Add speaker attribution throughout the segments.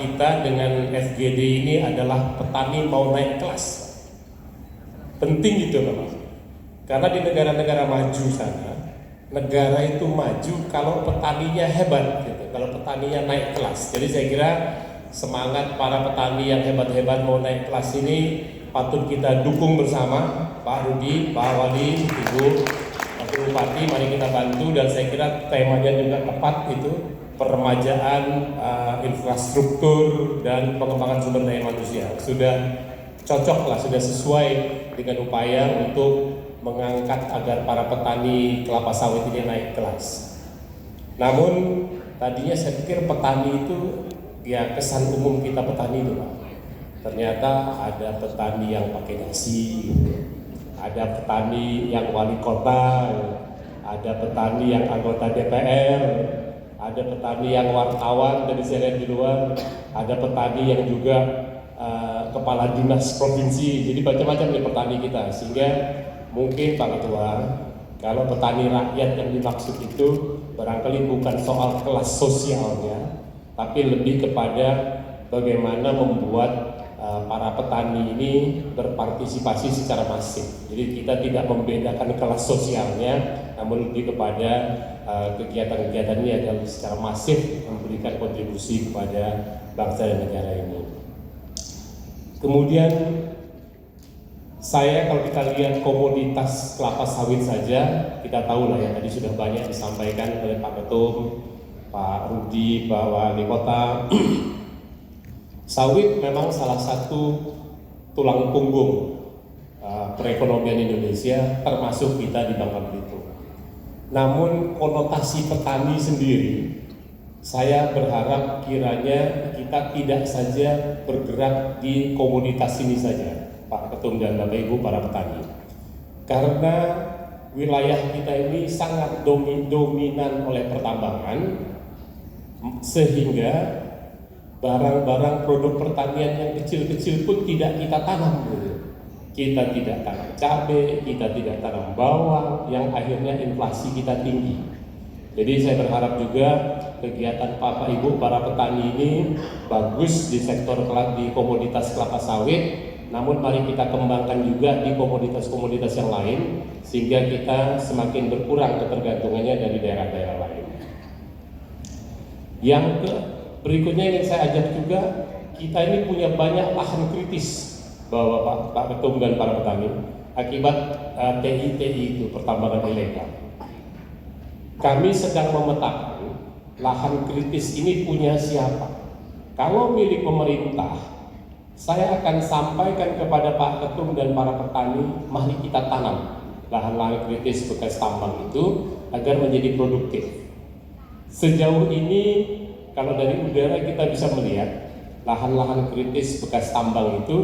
Speaker 1: kita dengan FGD ini adalah petani mau naik kelas. Penting gitu Bapak. Karena di negara-negara maju sana, negara itu maju kalau petaninya hebat gitu, kalau petaninya naik kelas. Jadi saya kira semangat para petani yang hebat-hebat mau naik kelas ini patut kita dukung bersama, Pak Rudi, Pak Wali, Ibu, Pak Bupati, mari kita bantu. Dan saya kira temanya juga tepat itu, peremajaan infrastruktur dan pengembangan sumber daya manusia. Sudah cocok lah, sudah sesuai dengan upaya untuk mengangkat agar para petani kelapa sawit ini naik kelas. Namun tadinya saya pikir petani itu ya kesan umum kita petani itu Pak. Ternyata ada petani yang pakai nasi, ada petani yang wali kota, ada petani yang anggota DPR, ada petani yang wartawan dari saya lihat di luar, ada petani yang juga kepala dinas provinsi. Jadi macam-macam nih petani kita, sehingga mungkin Pak Ketua, kalau petani rakyat yang dimaksud itu barangkali bukan soal kelas sosialnya, tapi lebih kepada bagaimana membuat para petani ini berpartisipasi secara masif. Jadi kita tidak membedakan kelas sosialnya, namun lebih kepada kegiatan-kegiatan ini adalah secara masif memberikan kontribusi kepada bangsa dan negara ini. Kemudian saya, kalau kita lihat komoditas kelapa sawit saja, kita tahu lah ya, tadi sudah banyak disampaikan oleh Pak Ketum, Pak Rudi, Pak Wali Kota. Sawit memang salah satu tulang punggung perekonomian Indonesia, termasuk kita di Bangka Belitung. Namun konotasi petani sendiri, saya berharap kiranya kita tidak saja bergerak di komoditas ini saja, Pak Ketum dan Bapak Ibu para petani. Karena wilayah kita ini sangat dominan oleh pertambangan, sehingga barang-barang produk pertanian yang kecil-kecil pun tidak kita tanam. Kita tidak tanam cabai, kita tidak tanam bawang, yang akhirnya inflasi kita tinggi. Jadi saya berharap juga kegiatan Bapak Ibu para petani ini bagus di sektor di komoditas kelapa sawit, namun mari kita kembangkan juga di komoditas-komoditas yang lain, sehingga kita semakin berkurang ketergantungannya dari daerah-daerah lain. Yang berikutnya ingin saya ajak juga, kita ini punya banyak lahan kritis Pak Ketum dan para petani akibat TI itu, pertambangan ilegal. Kami sedang memetakan lahan kritis ini punya siapa. Kalau milik pemerintah, saya akan sampaikan kepada Pak Ketum dan para petani, mari kita tanam lahan-lahan kritis bekas tambang itu agar menjadi produktif. Sejauh ini kalau dari udara kita bisa melihat lahan-lahan kritis bekas tambang itu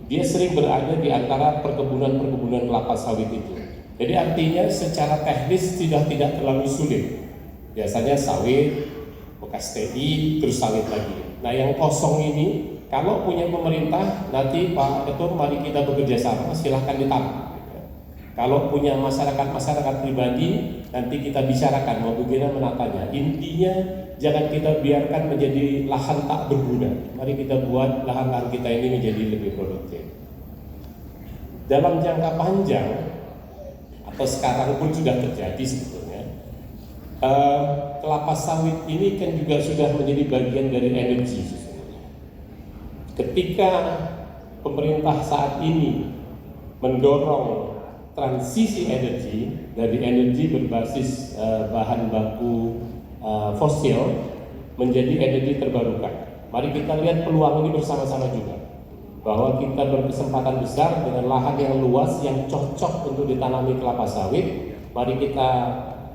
Speaker 1: dia sering berada di antara perkebunan-perkebunan kelapa sawit itu. Jadi artinya secara teknis tidak terlalu sulit. Biasanya sawit, bekas TI, terus sawit lagi. Nah yang kosong ini kalau punya pemerintah, nanti Pak Ketum mari kita bekerja sama, silahkan ditanam. Kalau punya masyarakat pribadi, nanti kita bicarakan mau bagaimana menatanya. Intinya jangan kita biarkan menjadi lahan tak berguna. Mari kita buat lahan-lahan kita ini menjadi lebih produktif. Dalam jangka panjang, atau sekarang pun sudah terjadi sebetulnya, kelapa sawit ini kan juga sudah menjadi bagian dari energi. Ketika pemerintah saat ini mendorong transisi energi dari energi berbasis bahan baku fosil menjadi energi terbarukan. Mari kita lihat peluang ini bersama-sama juga, bahwa kita berkesempatan besar dengan lahan yang luas yang cocok untuk ditanami kelapa sawit. Mari kita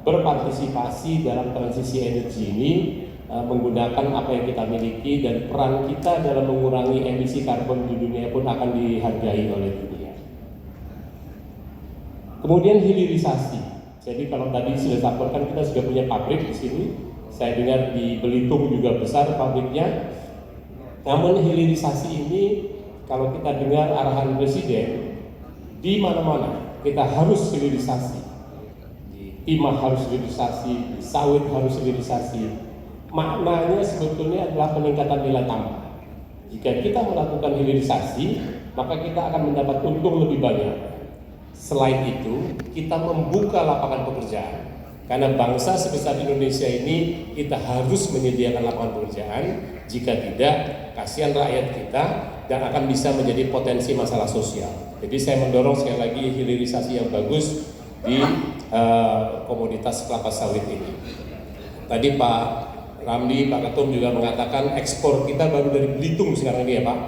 Speaker 1: berpartisipasi dalam transisi energi ini, menggunakan apa yang kita miliki, dan peran kita dalam mengurangi emisi karbon di dunia pun akan dihargai oleh dunia. Kemudian hilirisasi. Jadi kalau tadi sudah dilaporkan kita sudah punya pabrik di sini. Saya dengar di Belitung juga besar pabriknya. Namun hilirisasi ini kalau kita dengar arahan Presiden, di mana-mana kita harus hilirisasi. Di timah harus hilirisasi, di sawit harus hilirisasi. Maknanya sebetulnya adalah peningkatan nilai tambah. Jika kita melakukan hilirisasi, maka kita akan mendapat untung lebih banyak. Selain itu, kita membuka lapangan pekerjaan. Karena bangsa sebesar Indonesia ini, kita harus menyediakan lapangan pekerjaan. Jika tidak, kasihan rakyat kita dan akan bisa menjadi potensi masalah sosial. Jadi saya mendorong sekali lagi hilirisasi yang bagus di komoditas kelapa sawit ini. Tadi Pak Ramli, Pak Ketum juga mengatakan ekspor kita baru dari Belitung sekarang ini ya Pak.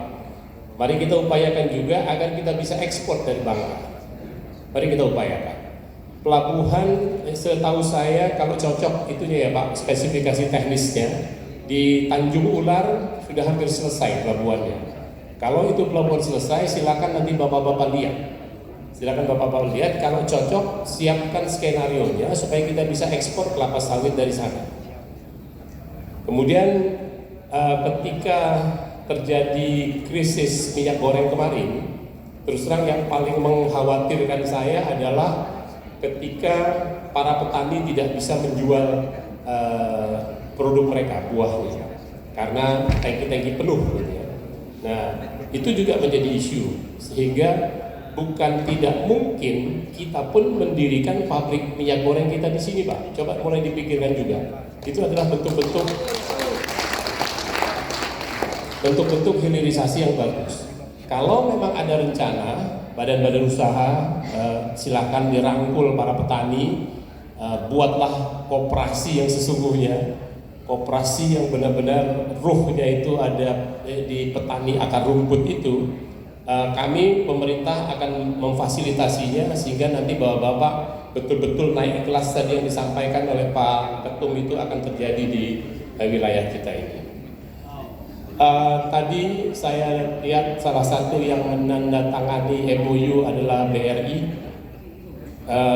Speaker 1: Mari kita upayakan juga agar kita bisa ekspor dari Bangka. Mari kita upayakan. Pelabuhan setahu saya kalau cocok itunya ya Pak, spesifikasi teknisnya di Tanjung Ular sudah hampir selesai pelabuhannya. Kalau itu pelabuhan selesai, silakan nanti Bapak-bapak lihat. Silakan Bapak-bapak lihat, kalau cocok siapkan skenario-nya supaya kita bisa ekspor kelapa sawit dari sana. Kemudian ketika terjadi krisis minyak goreng kemarin, terus terang yang paling mengkhawatirkan saya adalah ketika para petani tidak bisa menjual produk mereka, buahnya, karena tangki-tangki penuh gitu ya. Nah, itu juga menjadi isu, sehingga bukan tidak mungkin kita pun mendirikan pabrik minyak goreng kita di sini, Pak. Coba mulai dipikirkan juga. Itu adalah bentuk-bentuk hilirisasi yang bagus. Kalau memang ada rencana, badan-badan usaha silakan dirangkul para petani, buatlah koperasi yang sesungguhnya, koperasi yang benar-benar ruhnya itu ada di petani akar rumput itu. Kami pemerintah akan memfasilitasinya sehingga nanti bapak-bapak betul-betul naik kelas tadi yang disampaikan oleh Pak Ketum itu akan terjadi di wilayah kita ini. Tadi saya lihat salah satu yang menandatangani MOU adalah BRI.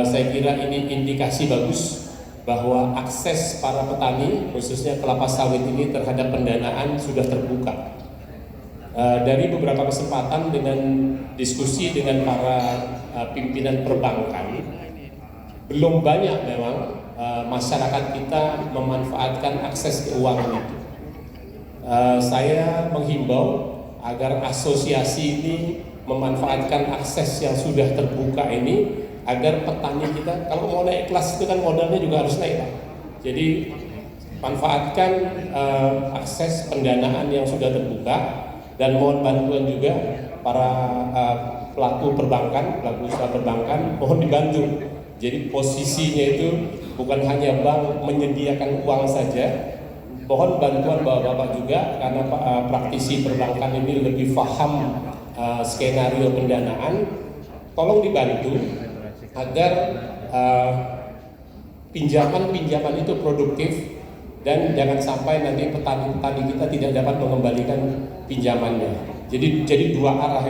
Speaker 1: Saya kira ini indikasi bagus bahwa akses para petani khususnya kelapa sawit ini terhadap pendanaan sudah terbuka. Dari beberapa kesempatan dengan diskusi dengan para pimpinan perbankan, belum banyak memang masyarakat kita memanfaatkan akses keuangan itu. Saya menghimbau agar asosiasi ini memanfaatkan akses yang sudah terbuka ini agar petani kita, kalau mau naik kelas itu kan modalnya juga harus naik Pak. Jadi manfaatkan akses pendanaan yang sudah terbuka. Dan mohon bantuan juga para pelaku perbankan, pelaku usaha perbankan, mohon dibantu. Jadi posisinya itu bukan hanya bank menyediakan uang saja, mohon bantuan bapak-bapak juga karena praktisi perbankan ini lebih paham skenario pendanaan. Tolong dibantu agar pinjaman-pinjaman itu produktif. Dan jangan sampai nanti petani-petani kita tidak dapat mengembalikan pinjamannya. Jadi dua arah.